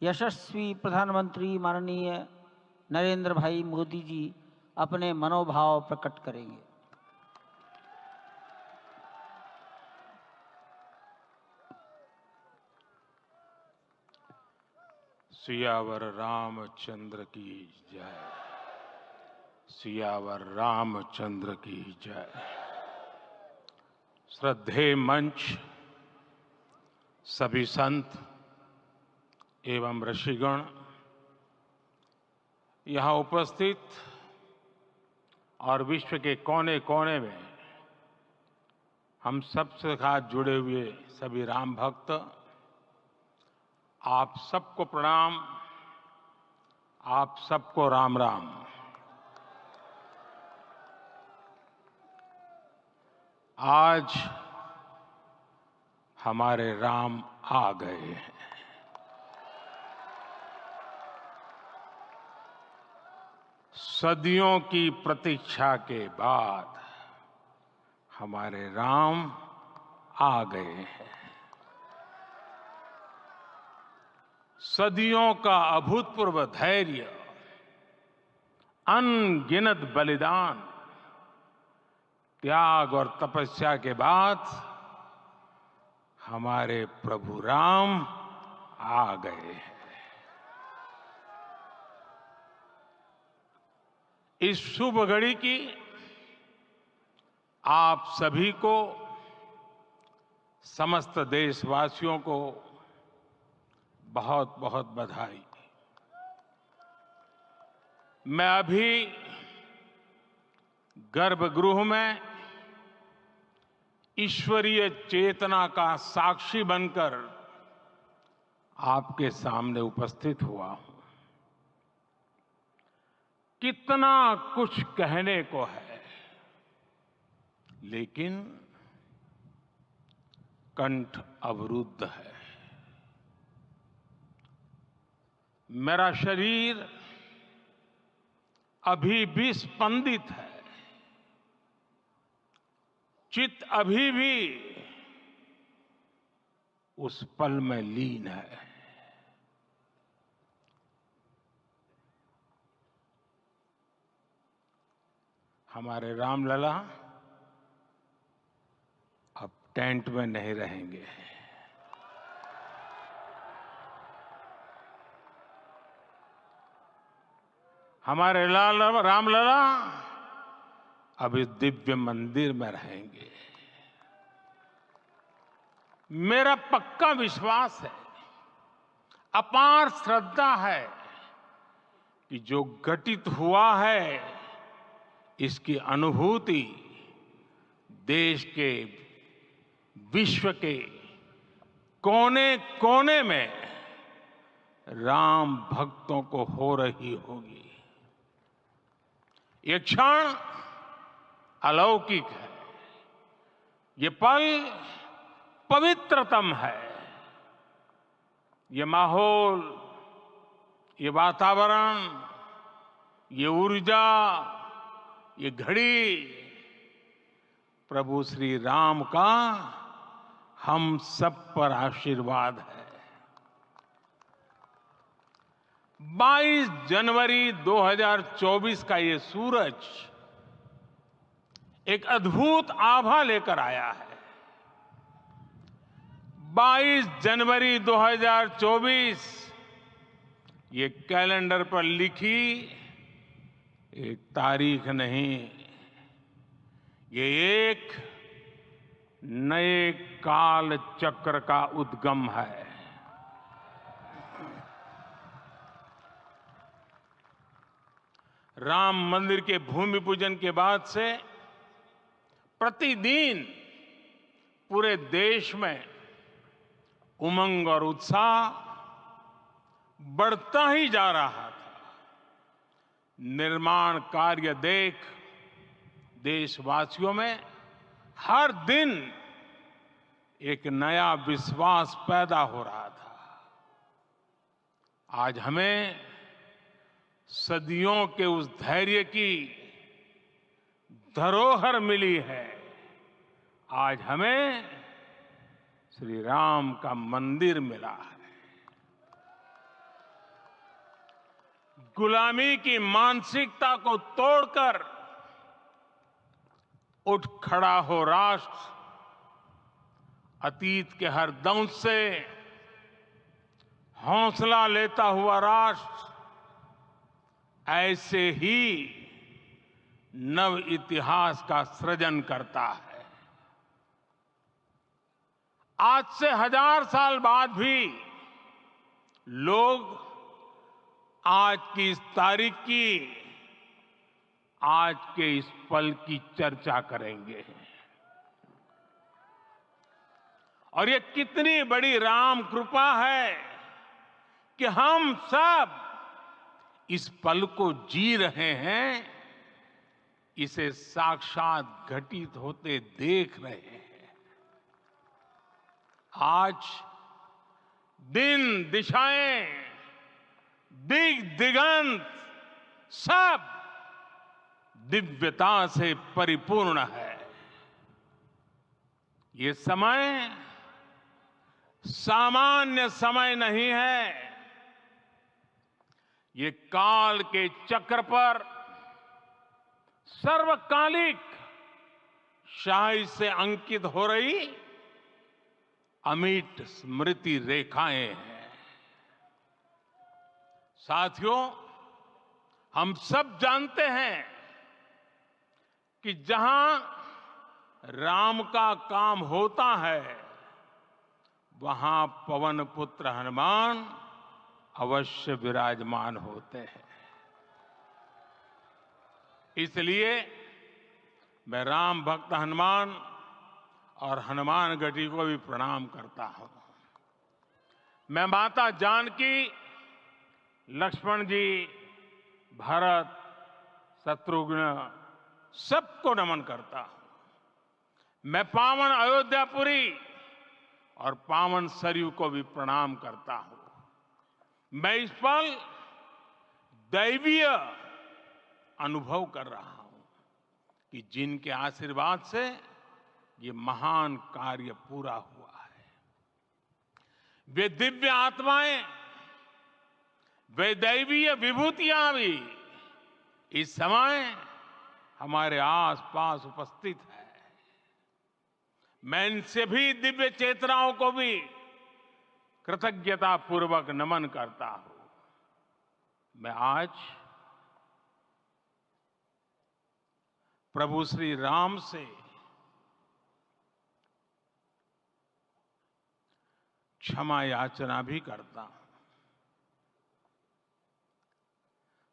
यशस्वी प्रधानमंत्री माननीय नरेंद्र भाई मोदी जी अपने मनोभाव प्रकट करेंगे। सियावर रामचंद्र की जय। सियावर रामचंद्र की जय। श्रद्धेय मंच, सभी संत एवं ऋषिगण, यहाँ उपस्थित और विश्व के कोने कोने में हम सबसे साथ जुड़े हुए सभी राम भक्त, आप सबको प्रणाम, आप सबको राम राम। आज हमारे राम आ गए हैं। सदियों की प्रतीक्षा के बाद हमारे राम आ गए हैं। सदियों का अभूतपूर्व धैर्य, अनगिनत बलिदान, त्याग और तपस्या के बाद हमारे प्रभु राम आ गए हैं। इस शुभ घड़ी की आप सभी को, समस्त देशवासियों को बहुत बहुत बधाई। मैं अभी गर्भगृह में ईश्वरीय चेतना का साक्षी बनकर आपके सामने उपस्थित हुआ हूं। कितना कुछ कहने को है, लेकिन कंठ अवरुद्ध है। मेरा शरीर अभी भी स्पंदित है, चित्त अभी भी उस पल में लीन है। हमारे रामलला अब टेंट में नहीं रहेंगे। हमारे रामलला अब इस दिव्य मंदिर में रहेंगे। मेरा पक्का विश्वास है, अपार श्रद्धा है कि जो घटित हुआ है, इसकी अनुभूति देश के, विश्व के कोने कोने में राम भक्तों को हो रही होगी। ये क्षण अलौकिक है, ये पल पवित्रतम है। ये माहौल, ये वातावरण, ये ऊर्जा, ये घड़ी प्रभु श्री राम का हम सब पर आशीर्वाद है। 22 जनवरी 2024 का ये सूरज एक अद्भुत आभा लेकर आया है। 22 जनवरी 2024 ये कैलेंडर पर लिखी एक तारीख नहीं, ये एक नए काल चक्र का उद्गम है। राम मंदिर के भूमि पूजन के बाद से प्रतिदिन पूरे देश में उमंग और उत्साह बढ़ता ही जा रहा था। निर्माण कार्य देख देशवासियों में हर दिन एक नया विश्वास पैदा हो रहा था। आज हमें सदियों के उस धैर्य की धरोहर मिली है। आज हमें श्री राम का मंदिर मिला है। गुलामी की मानसिकता को तोड़कर उठ खड़ा हो राष्ट्र, अतीत के हर दंश से हौसला लेता हुआ राष्ट्र ऐसे ही नव इतिहास का सृजन करता है। आज से 1000 साल बाद भी लोग आज की इस तारीख की, आज के इस पल की चर्चा करेंगे। और ये कितनी बड़ी राम कृपा है कि हम सब इस पल को जी रहे हैं, इसे साक्षात घटित होते देख रहे हैं। आज दिन दिशाएं, दिग दिगंत सब दिव्यता से परिपूर्ण है। ये समय सामान्य समय नहीं है। ये काल के चक्र पर सर्वकालिक शाही से अंकित हो रही अमिट स्मृति रेखाएं हैं। साथियों, हम सब जानते हैं कि जहां राम का काम होता है, वहां पवन पुत्र हनुमान अवश्य विराजमान होते हैं। इसलिए मैं राम भक्त हनुमान और हनुमान गढ़ी को भी प्रणाम करता हूं। मैं माता जानकी, लक्ष्मण जी, भरत, शत्रुघ्न सबको नमन करता हूं। मैं पावन अयोध्यापुरी और पावन सरयू को भी प्रणाम करता हूं। मैं इस पल दैवीय अनुभव कर रहा हूं कि जिनके आशीर्वाद से ये महान कार्य पूरा हुआ है। वे दिव्य आत्माएं, वे दैवीय विभूतियां भी इस समय हमारे आसपास उपस्थित है। मैं इन सभी दिव्य चेतनाओं को भी कृतज्ञता पूर्वक नमन करता हूं। मैं आज प्रभु श्री राम से क्षमा याचना भी करता हूं।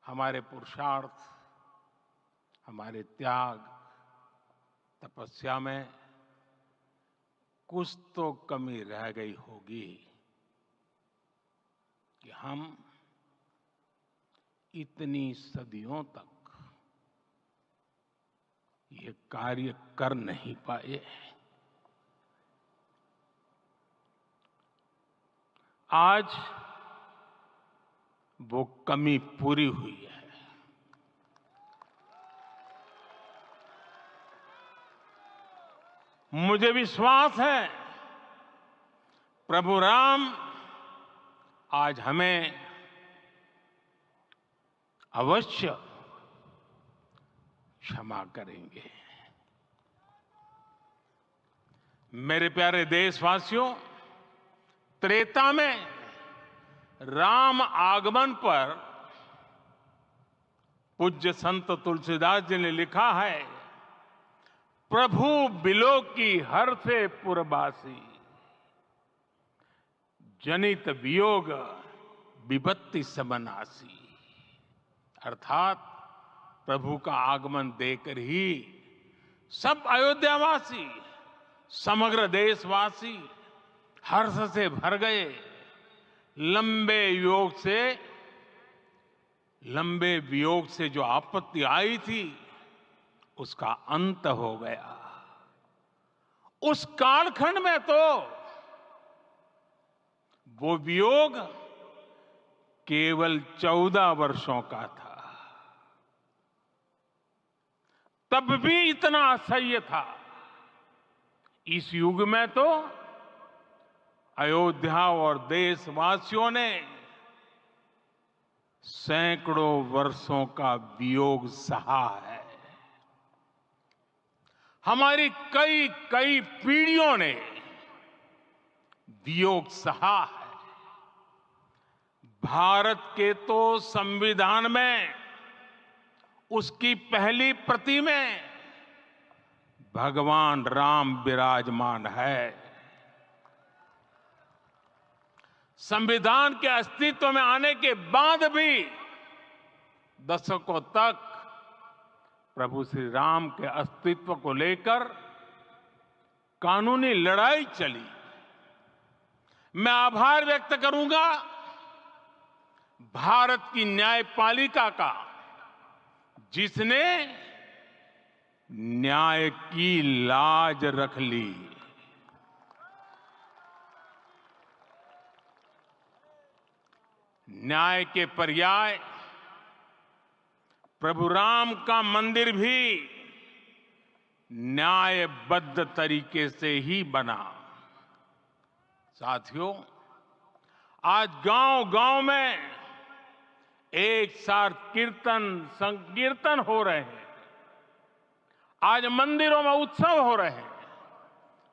हमारे पुरुषार्थ, हमारे त्याग, तपस्या में कुछ तो कमी रह गई होगी कि हम इतनी सदियों तक ये कार्य कर नहीं पाए। आज वो कमी पूरी हुई है। मुझे विश्वास है प्रभु राम आज हमें अवश्य क्षमा करेंगे। मेरे प्यारे देशवासियों, त्रेता में राम आगमन पर पूज्य संत तुलसीदास जी ने लिखा है, प्रभु बिलो की हर से पुरबासी, जनित वियोग विपत्ति समनासी। अर्थात प्रभु का आगमन देकर ही सब अयोध्यावासी, समग्र देशवासी हर्ष से भर गए। लंबे वियोग से जो आपत्ति आई थी, उसका अंत हो गया। उस कालखंड में तो वो वियोग केवल 14 वर्षों का था। तब भी इतना असह्य था। इस युग में तो अयोध्या और देशवासियों ने सैकड़ों वर्षों का वियोग सहा है। हमारी कई कई पीढ़ियों ने वियोग सहा है। भारत के तो संविधान में उसकी पहली प्रति में भगवान राम विराजमान है। संविधान के अस्तित्व में आने के बाद भी दशकों तक प्रभु श्री राम के अस्तित्व को लेकर कानूनी लड़ाई चली। मैं आभार व्यक्त करूंगा भारत की न्यायपालिका का, जिसने न्याय की लाज रख ली। न्याय के पर्याय प्रभु राम का मंदिर भी न्यायबद्ध तरीके से ही बना। साथियों, आज गांव-गांव में एक साथ कीर्तन संकीर्तन हो रहे हैं। आज मंदिरों में उत्सव हो रहे हैं,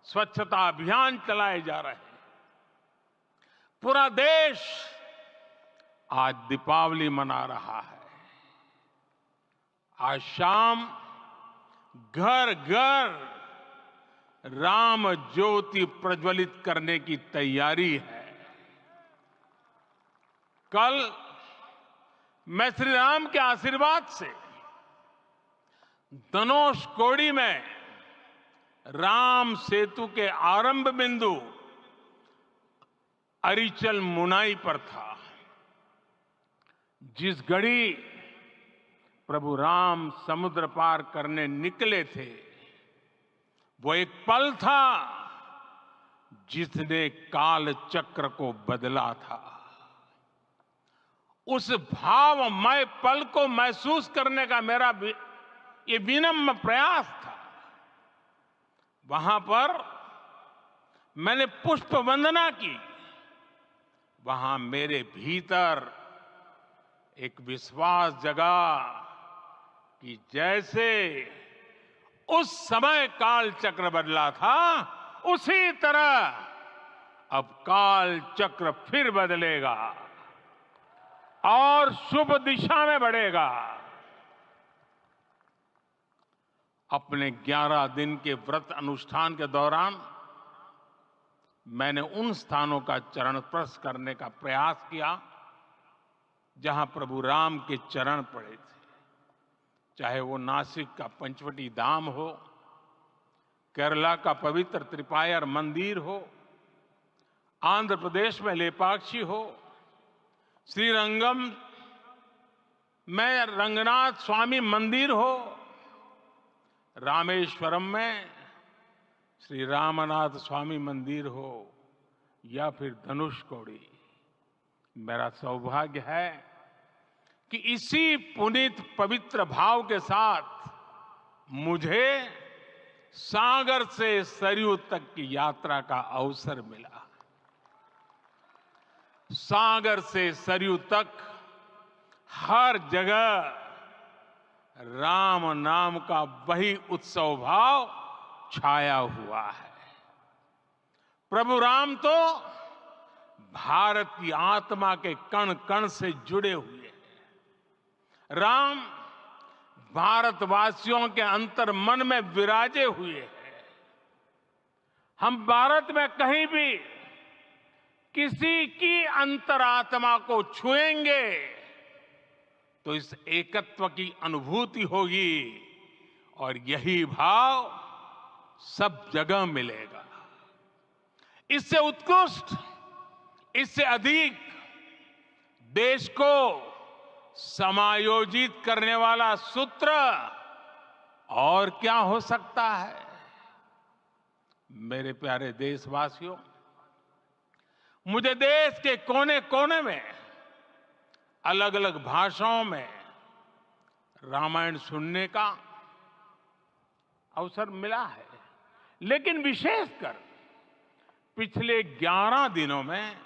स्वच्छता अभियान चलाए जा रहे हैं। पूरा देश आज दीपावली मना रहा है। आज शाम घर घर राम ज्योति प्रज्वलित करने की तैयारी है। कल मैं श्री राम के आशीर्वाद से धनुषकोडी में राम सेतु के आरंभ बिंदु अरिचल मुनाई पर था। जिस घड़ी प्रभु राम समुद्र पार करने निकले थे, वो एक पल था जिसने काल चक्र को बदला था। उस भावमय पल को महसूस करने का मेरा ये विनम्र प्रयास था। वहां पर मैंने पुष्प वंदना की। वहां मेरे भीतर एक विश्वास जगा कि जैसे उस समय काल चक्र बदला था, उसी तरह अब काल चक्र फिर बदलेगा और शुभ दिशा में बढ़ेगा। अपने 11 दिन के व्रत अनुष्ठान के दौरान मैंने उन स्थानों का चरण स्पर्श करने का प्रयास किया जहां प्रभु राम के चरण पड़े थे। चाहे वो नासिक का पंचवटी धाम हो, केरला का पवित्र त्रिपायर मंदिर हो, आंध्र प्रदेश में लेपाक्षी हो, श्रीरंगम में रंगनाथ स्वामी मंदिर हो, रामेश्वरम में श्री रामनाथ स्वामी मंदिर हो, या फिर धनुषकोडी। मेरा सौभाग्य है कि इसी पुनीत पवित्र भाव के साथ मुझे सागर से सरयू तक की यात्रा का अवसर मिला। सागर से सरयू तक हर जगह राम नाम का वही उत्सव भाव छाया हुआ है। प्रभु राम तो भारत की आत्मा के कण कण से जुड़े हुए हैं। राम भारतवासियों के अंतर मन में विराजे हुए हैं। हम भारत में कहीं भी किसी की अंतरात्मा को छुएंगे तो इस एकत्व की अनुभूति होगी और यही भाव सब जगह मिलेगा। इससे उत्कृष्ट, इससे अधिक देश को समायोजित करने वाला सूत्र और क्या हो सकता है। मेरे प्यारे देशवासियों, मुझे देश के कोने कोने में अलग अलग भाषाओं में रामायण सुनने का अवसर मिला है, लेकिन विशेषकर पिछले 11 दिनों में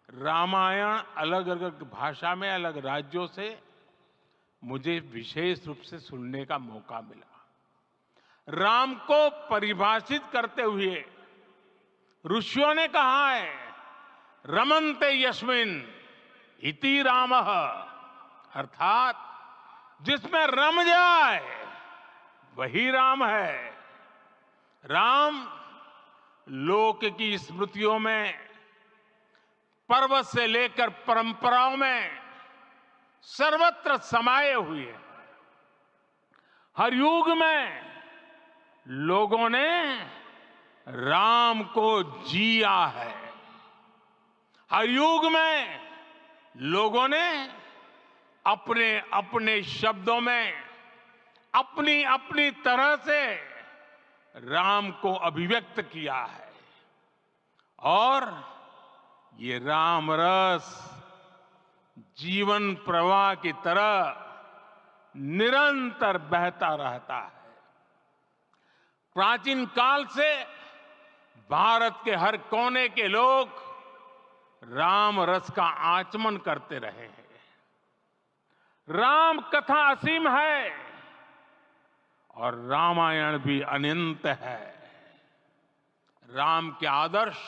रामायण अलग अलग भाषा में अलग राज्यों से मुझे विशेष रूप से सुनने का मौका मिला। राम को परिभाषित करते हुए ऋषियों ने कहा है, रमन्ते यस्मिन् इति रामः, अर्थात जिसमें रम जाए वही राम है। राम लोक की स्मृतियों में, पर्वत से लेकर परंपराओं में सर्वत्र समाये हुए हैं। हर युग में लोगों ने राम को जिया है। हर युग में लोगों ने अपने अपने शब्दों में अपनी अपनी तरह से राम को अभिव्यक्त किया है। और ये राम रस जीवन प्रवाह की तरह निरंतर बहता रहता है। प्राचीन काल से भारत के हर कोने के लोग राम रस का आचमन करते रहे हैं। राम कथा असीम है और रामायण भी अनंत है। राम के आदर्श,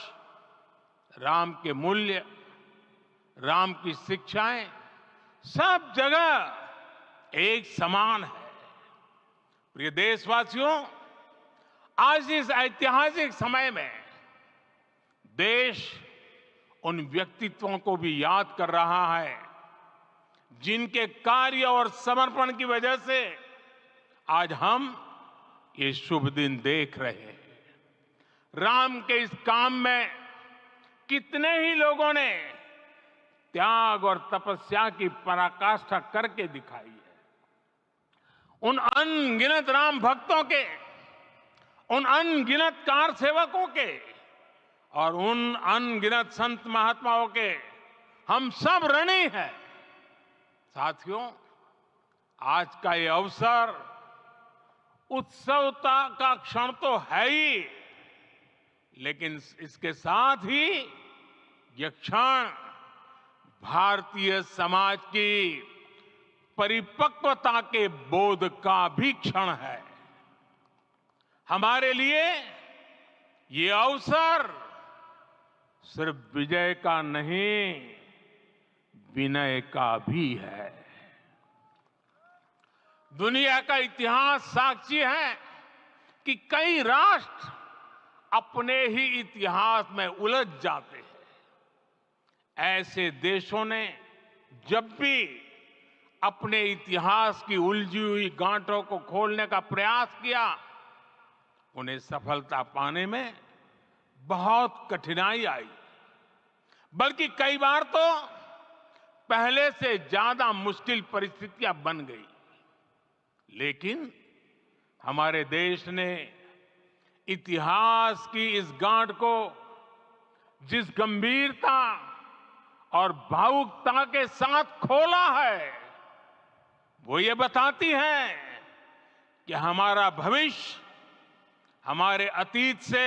राम के मूल्य, राम की शिक्षाएं सब जगह एक समान है। प्रिय देशवासियों, आज इस ऐतिहासिक समय में देश उन व्यक्तित्वों को भी याद कर रहा है जिनके कार्य और समर्पण की वजह से आज हम ये शुभ दिन देख रहे हैं। राम के इस काम में कितने ही लोगों ने त्याग और तपस्या की पराकाष्ठा करके दिखाई है। उन अनगिनत राम भक्तों के, उन अनगिनत कार सेवकों के और उन अनगिनत संत महात्माओं के हम सब ऋणी हैं। साथियों, आज का ये अवसर उत्सवता का क्षण तो है ही, लेकिन इसके साथ ही यह क्षण भारतीय समाज की परिपक्वता के बोध का भी क्षण है। हमारे लिए ये अवसर सिर्फ विजय का नहीं, विनय का भी है। दुनिया का इतिहास साक्षी है कि कई राष्ट्र अपने ही इतिहास में उलझ जाते हैं। ऐसे देशों ने जब भी अपने इतिहास की उलझी हुई गांठों को खोलने का प्रयास किया, उन्हें सफलता पाने में बहुत कठिनाई आई, बल्कि कई बार तो पहले से ज्यादा मुश्किल परिस्थितियां बन गई। लेकिन हमारे देश ने इतिहास की इस गांठ को जिस गंभीरता और भावुकता के साथ खोला है, वो ये बताती है कि हमारा भविष्य हमारे अतीत से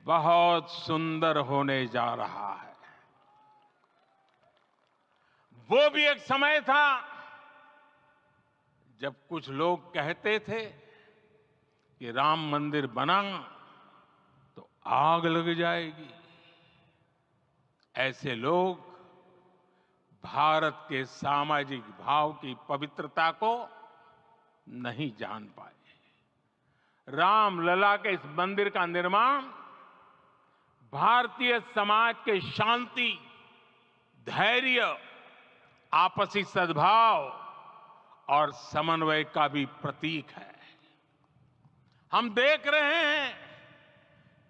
बहुत सुंदर होने जा रहा है। वो भी एक समय था जब कुछ लोग कहते थे कि राम मंदिर बना तो आग लग जाएगी। ऐसे लोग भारत के सामाजिक भाव की पवित्रता को नहीं जान पाए। रामलला के इस मंदिर का निर्माण भारतीय समाज के शांति, धैर्य, आपसी सद्भाव और समन्वय का भी प्रतीक है। हम देख रहे हैं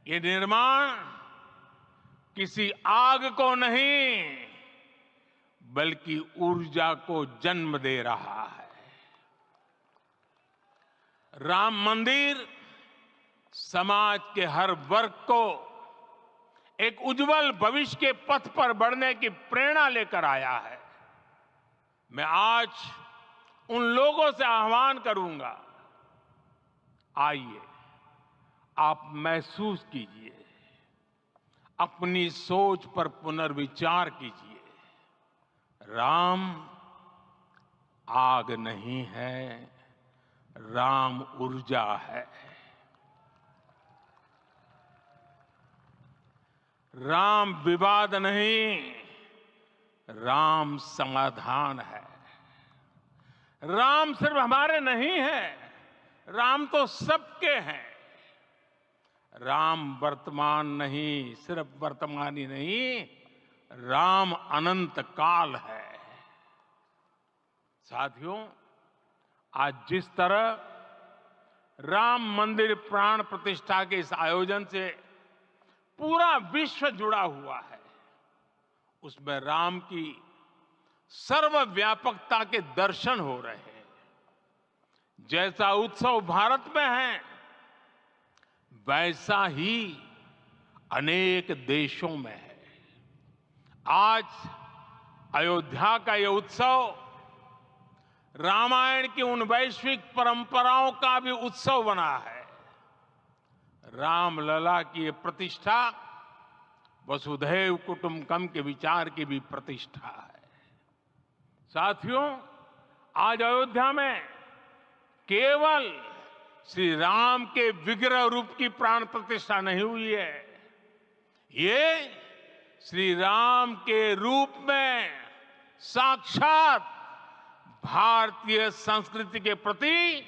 ये निर्माण किसी आग को नहीं, बल्कि ऊर्जा को जन्म दे रहा है। राम मंदिर समाज के हर वर्ग को एक उज्जवल भविष्य के पथ पर बढ़ने की प्रेरणा लेकर आया है। मैं आज उन लोगों से आह्वान करूंगा, आइए आप महसूस कीजिए, अपनी सोच पर पुनर्विचार कीजिए। राम आग नहीं है, राम ऊर्जा है। राम विवाद नहीं, राम समाधान है। राम सिर्फ हमारे नहीं है, राम तो सबके हैं। राम वर्तमान नहीं, सिर्फ वर्तमान ही नहीं, राम अनंत काल है। साथियों, आज जिस तरह राम मंदिर प्राण प्रतिष्ठा के इस आयोजन से पूरा विश्व जुड़ा हुआ है, उसमें राम की सर्वव्यापकता के दर्शन हो रहे हैं। जैसा उत्सव भारत में है, वैसा ही अनेक देशों में है। आज अयोध्या का यह उत्सव रामायण की उन वैश्विक परंपराओं का भी उत्सव बना है। रामलला की ये प्रतिष्ठा वसुधैव कुटुंबकम के विचार की भी प्रतिष्ठा है। साथियों, आज अयोध्या में केवल श्री राम के विग्रह रूप की प्राण प्रतिष्ठा नहीं हुई है, ये श्री राम के रूप में साक्षात भारतीय संस्कृति के प्रति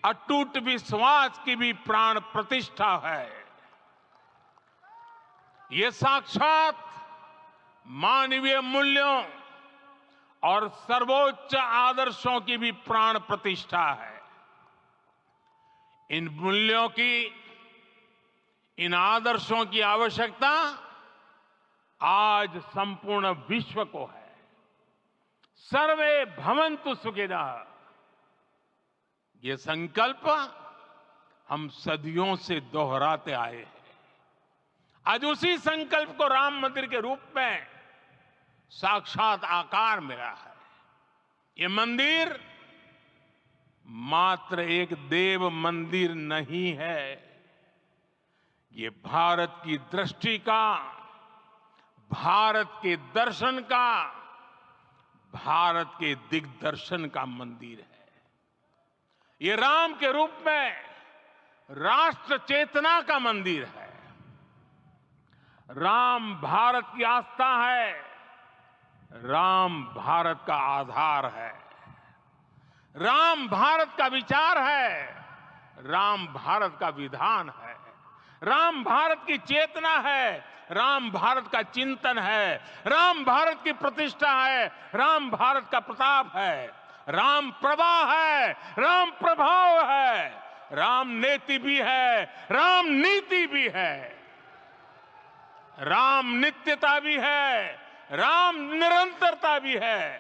अटूट विश्वास की भी प्राण प्रतिष्ठा है। ये साक्षात मानवीय मूल्यों और सर्वोच्च आदर्शों की भी प्राण प्रतिष्ठा है। इन मूल्यों की, इन आदर्शों की आवश्यकता आज संपूर्ण विश्व को है। सर्वे भवन्तु सुखिनः, ये संकल्प हम सदियों से दोहराते आए हैं। आज उसी संकल्प को राम मंदिर के रूप में साक्षात आकार मिला है। ये मंदिर मात्र एक देव मंदिर नहीं है, ये भारत की दृष्टि का, भारत के दर्शन का, भारत के दिग्दर्शन का मंदिर है। ये राम के रूप में राष्ट्र चेतना का मंदिर है। राम भारत की आस्था है, राम भारत का आधार है, राम भारत का विचार है, राम भारत का विधान है, राम भारत की चेतना है, राम भारत का चिंतन है, राम भारत की प्रतिष्ठा है, राम भारत का प्रताप है, राम प्रवाह है, राम प्रभाव है, राम नेति भी है, राम नीति भी है, राम नित्यता भी है, राम निरंतरता भी है,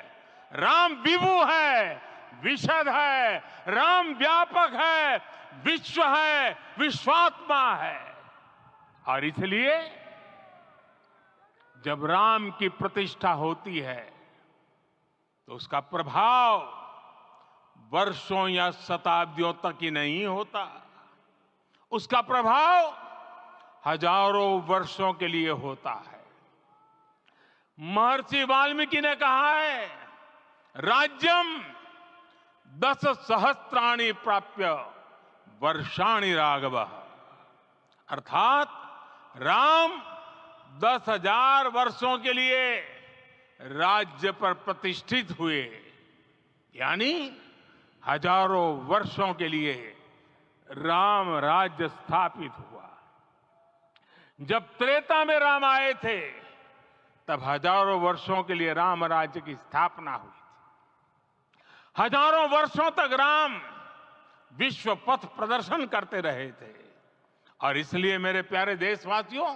राम विभु है, विशद है, राम व्यापक है, विश्व है, विश्वात्मा है। और इसलिए जब राम की प्रतिष्ठा होती है तो उसका प्रभाव वर्षों या शताब्दियों तक ही नहीं होता, उसका प्रभाव हजारों वर्षों के लिए होता है। महर्षि वाल्मीकि ने कहा है, राज्यम 10 सहस्त्राणि प्राप्य वर्षाणि राघवः, अर्थात राम 10,000 वर्षों के लिए राज्य पर प्रतिष्ठित हुए, यानी हजारों वर्षों के लिए राम राज्य स्थापित हुआ। जब त्रेता में राम आए थे तब हजारों वर्षों के लिए राम राज्य की स्थापना हुई थी। हजारों वर्षों तक राम विश्व पथ प्रदर्शन करते रहे थे। और इसलिए मेरे प्यारे देशवासियों,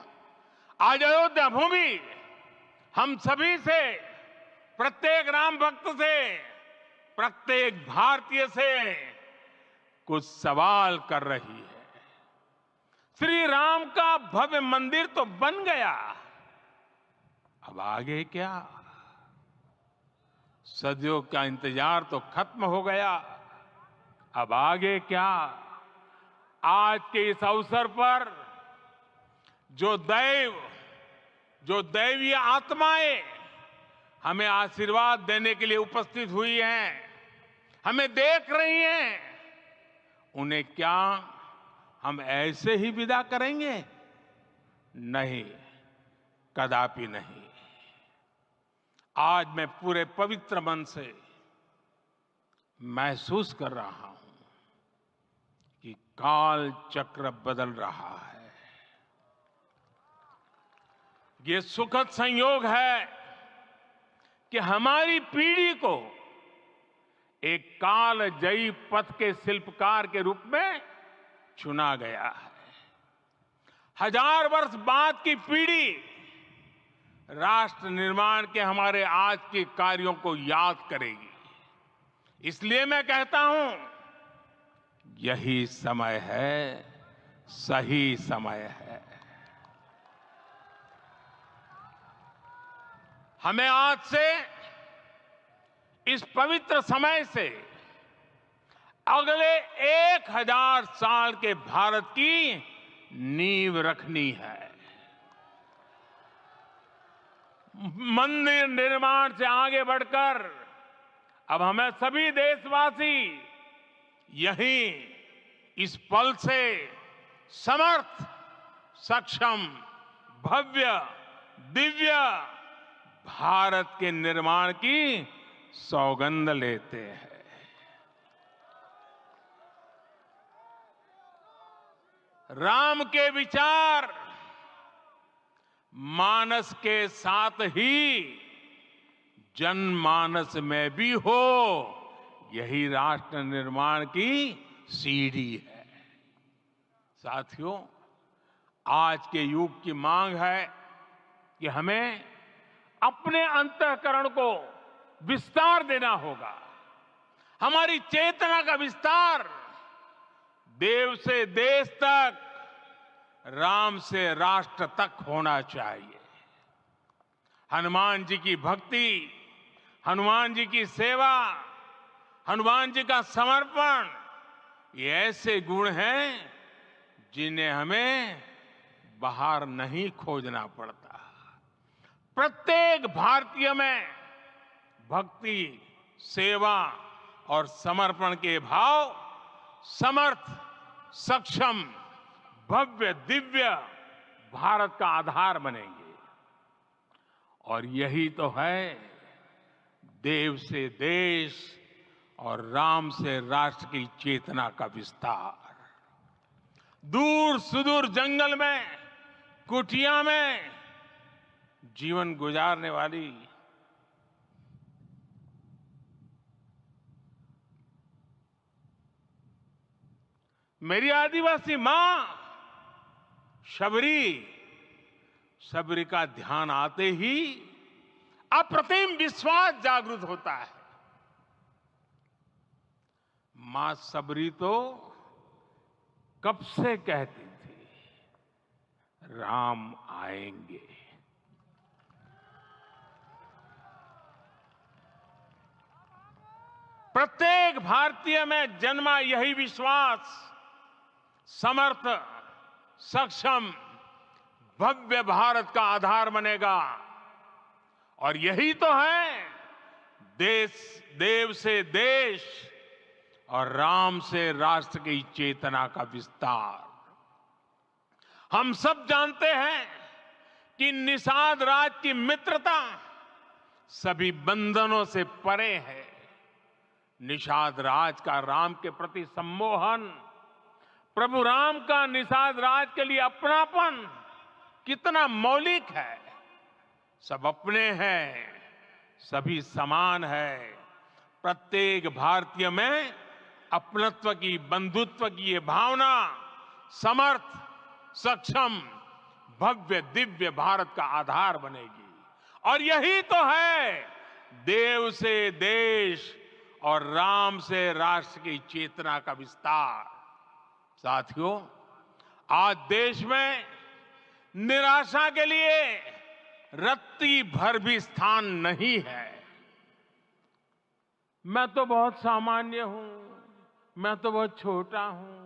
आज अयोध्या भूमि हम सभी से, प्रत्येक राम भक्त से, प्रत्येक भारतीय से कुछ सवाल कर रही है। श्री राम का भव्य मंदिर तो बन गया, अब आगे क्या? सदियों का इंतजार तो खत्म हो गया, अब आगे क्या? आज के इस अवसर पर जो दैव जो दैवीय आत्माएं हमें आशीर्वाद देने के लिए उपस्थित हुई हैं, हमें देख रही हैं, उन्हें क्या हम ऐसे ही विदा करेंगे? नहीं, कदापि नहीं। आज मैं पूरे पवित्र मन से महसूस कर रहा हूं कि काल चक्र बदल रहा है। ये सुखद संयोग है कि हमारी पीढ़ी को एक कालजयी पथ के शिल्पकार के रूप में चुना गया है। 1000 वर्ष बाद की पीढ़ी राष्ट्र निर्माण के हमारे आज के कार्यों को याद करेगी। इसलिए मैं कहता हूं, यही समय है, सही समय है। हमें आज से, इस पवित्र समय से अगले 1000 साल के भारत की नींव रखनी है। मंदिर निर्माण से आगे बढ़कर अब हमें सभी देशवासी यहीं इस पल से समर्थ, सक्षम, भव्य, दिव्य भारत के निर्माण की सौगंध लेते हैं। राम के विचार मानस के साथ ही जनमानस में भी हो, यही राष्ट्र निर्माण की सीढ़ी है। साथियों, आज के युग की मांग है कि हमें अपने अंतःकरण को विस्तार देना होगा। हमारी चेतना का विस्तार देव से देश तक, राम से राष्ट्र तक होना चाहिए। हनुमान जी की भक्ति, हनुमान जी की सेवा, हनुमान जी का समर्पण, ये ऐसे गुण हैं जिन्हें हमें बाहर नहीं खोजना पड़ता। प्रत्येक भारतीय में भक्ति, सेवा और समर्पण के भाव समर्थ, सक्षम, भव्य, दिव्य भारत का आधार बनेंगे। और यही तो है देव से देश और राम से राष्ट्र की चेतना का विस्तार। दूर सुदूर जंगल में, कुटिया में जीवन गुजारने वाली मेरी आदिवासी मां शबरी का ध्यान आते ही अप्रतिम विश्वास जागृत होता है। मां शबरी तो कब से कहती थी, राम आएंगे। प्रत्येक भारतीय में जन्मा यही विश्वास समर्थ, सक्षम, भव्य भारत का आधार बनेगा। और यही तो है देव से देश और राम से राष्ट्र की चेतना का विस्तार। हम सब जानते हैं कि निषाद राज की मित्रता सभी बंधनों से परे है। निषाद राज का राम के प्रति सम्मोहन, प्रभु राम का निषाद राज के लिए अपनापन कितना मौलिक है। सब अपने हैं, सभी समान है। प्रत्येक भारतीय में अपनत्व की, बंधुत्व की ये भावना समर्थ, सक्षम, भव्य, दिव्य भारत का आधार बनेगी। और यही तो है देव से देश और राम से राष्ट्र की चेतना का विस्तार। साथियों, आज देश में निराशा के लिए रत्ती भर भी स्थान नहीं है। मैं तो बहुत सामान्य हूं, मैं तो बहुत छोटा हूं।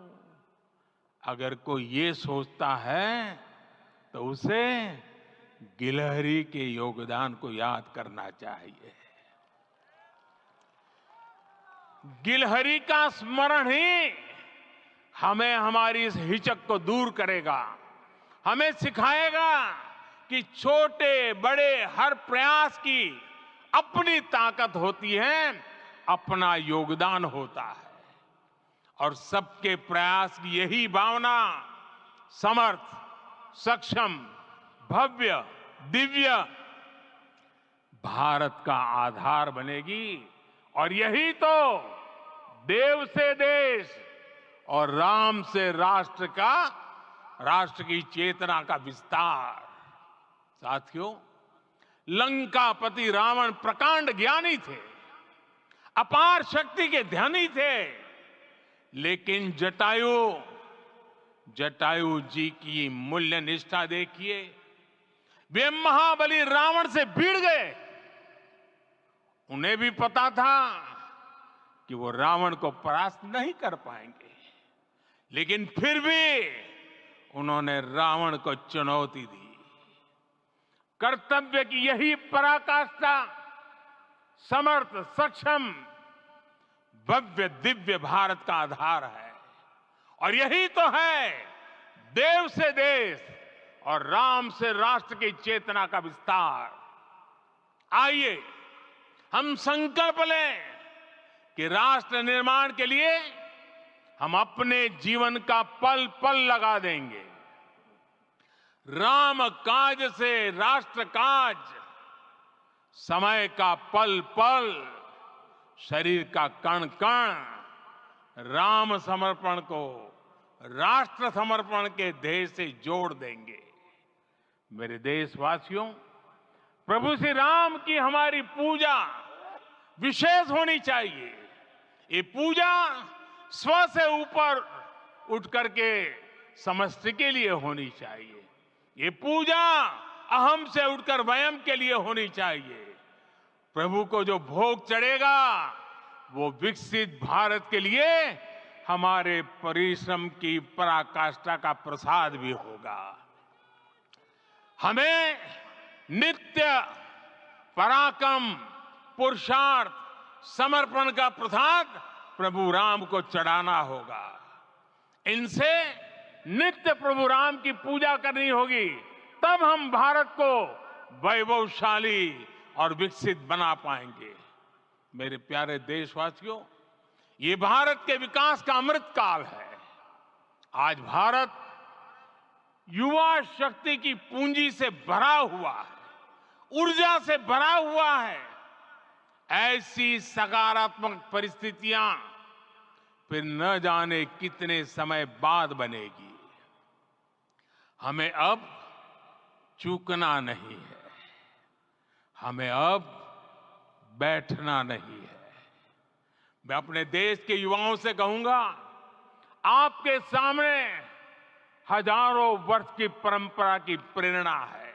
अगर कोई ये सोचता है तो उसे गिलहरी के योगदान को याद करना चाहिए। गिलहरी का स्मरण ही हमें हमारी इस हिचक को दूर करेगा, हमें सिखाएगा कि छोटे बड़े हर प्रयास की अपनी ताकत होती है, अपना योगदान होता है। और सबके प्रयास की यही भावना समर्थ, सक्षम, भव्य, दिव्य भारत का आधार बनेगी। और यही तो देव से देश और राम से राष्ट्र का, राष्ट्र की चेतना का विस्तार। साथियों, लंकापति रावण प्रकांड ज्ञानी थे, अपार शक्ति के धनी थे, लेकिन जटायु जी की मूल्य निष्ठा देखिए। वे महाबली रावण से भिड़ गए। उन्हें भी पता था कि वो रावण को परास्त नहीं कर पाएंगे, लेकिन फिर भी उन्होंने रावण को चुनौती दी। कर्तव्य की यही पराकाष्ठा समर्थ, सक्षम, भव्य, दिव्य भारत का आधार है। और यही तो है देव से देश और राम से राष्ट्र की चेतना का विस्तार। आइए हम संकल्प लें कि राष्ट्र निर्माण के लिए हम अपने जीवन का पल पल लगा देंगे। राम काज से राष्ट्र काज, समय का पल पल, शरीर का कण कण राम समर्पण को राष्ट्र समर्पण के ध्येय से जोड़ देंगे। मेरे देशवासियों, प्रभु श्री राम की हमारी पूजा विशेष होनी चाहिए। ये पूजा स्व से ऊपर उठ करके समष्टि के लिए होनी चाहिए। ये पूजा अहम से उठकर वयम के लिए होनी चाहिए। प्रभु को जो भोग चढ़ेगा वो विकसित भारत के लिए हमारे परिश्रम की पराकाष्ठा का प्रसाद भी होगा। हमें नित्य पराक्रम, पुरुषार्थ, समर्पण का प्रसाद प्रभु राम को चढ़ाना होगा। इनसे नित्य प्रभु राम की पूजा करनी होगी, तब हम भारत को वैभवशाली और विकसित बना पाएंगे। मेरे प्यारे देशवासियों, ये भारत के विकास का अमृत काल है। आज भारत युवा शक्ति की पूंजी से भरा हुआ है, ऊर्जा से भरा हुआ है। ऐसी सकारात्मक परिस्थितियां फिर न जाने कितने समय बाद बनेगी। हमें अब चूकना नहीं है, हमें अब बैठना नहीं है। मैं अपने देश के युवाओं से कहूंगा, आपके सामने हजारों वर्ष की परंपरा की प्रेरणा है।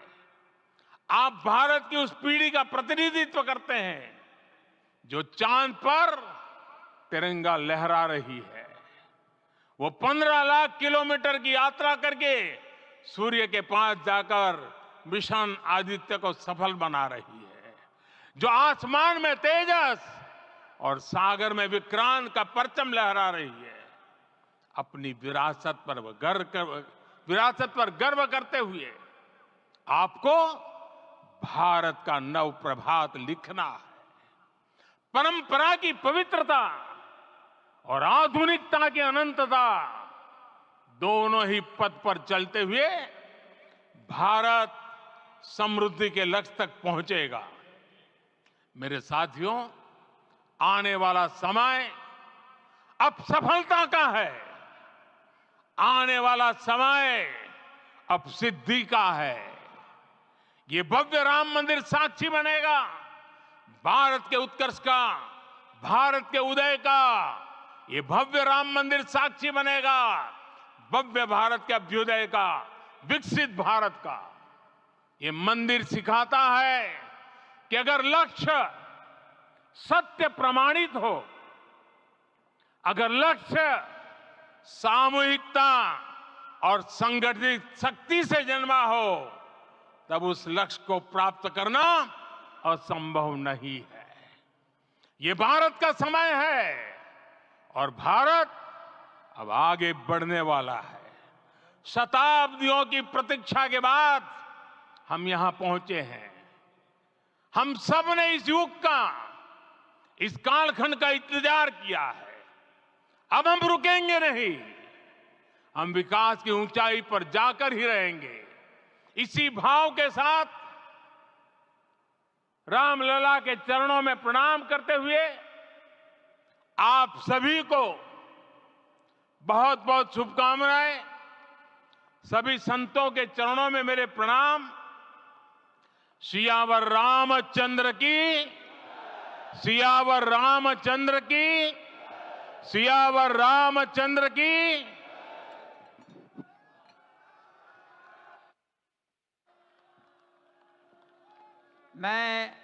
आप भारत की उस पीढ़ी का प्रतिनिधित्व करते हैं जो चांद पर तिरंगा लहरा रही है। वो 15 लाख किलोमीटर की यात्रा करके सूर्य के पास जाकर मिशन आदित्य को सफल बना रही है। जो आसमान में तेजस और सागर में विक्रांत का परचम लहरा रही है। अपनी विरासत पर गर्व करते हुए आपको भारत का नव प्रभात लिखना है। परंपरा की पवित्रता और आधुनिकता की अनंतता, दोनों ही पथ पर चलते हुए भारत समृद्धि के लक्ष्य तक पहुंचेगा। मेरे साथियों, आने वाला समय अब सफलता का है। आने वाला समय अब सिद्धि का है। ये भव्य राम मंदिर साक्षी बनेगा भारत के उत्कर्ष का, भारत के उदय का। ये भव्य राम मंदिर साक्षी बनेगा भव्य भारत के अभ्युदय का, विकसित भारत का। ये मंदिर सिखाता है कि अगर लक्ष्य सत्य प्रमाणित हो, अगर लक्ष्य सामूहिकता और संगठित शक्ति से जन्मा हो, तब उस लक्ष्य को प्राप्त करना असंभव नहीं है। ये भारत का समय है और भारत अब आगे बढ़ने वाला है। शताब्दियों की प्रतीक्षा के बाद हम यहां पहुंचे हैं। हम सब ने इस युग का, इस कालखंड का इंतजार किया है। अब हम रुकेंगे नहीं, हम विकास की ऊंचाई पर जाकर ही रहेंगे। इसी भाव के साथ रामलला के चरणों में प्रणाम करते हुए आप सभी को बहुत बहुत शुभकामनाएं। सभी संतों के चरणों में मेरे प्रणाम। सियावर रामचंद्र की, सियावर रामचंद्र की, सियावर रामचंद्र की। मैं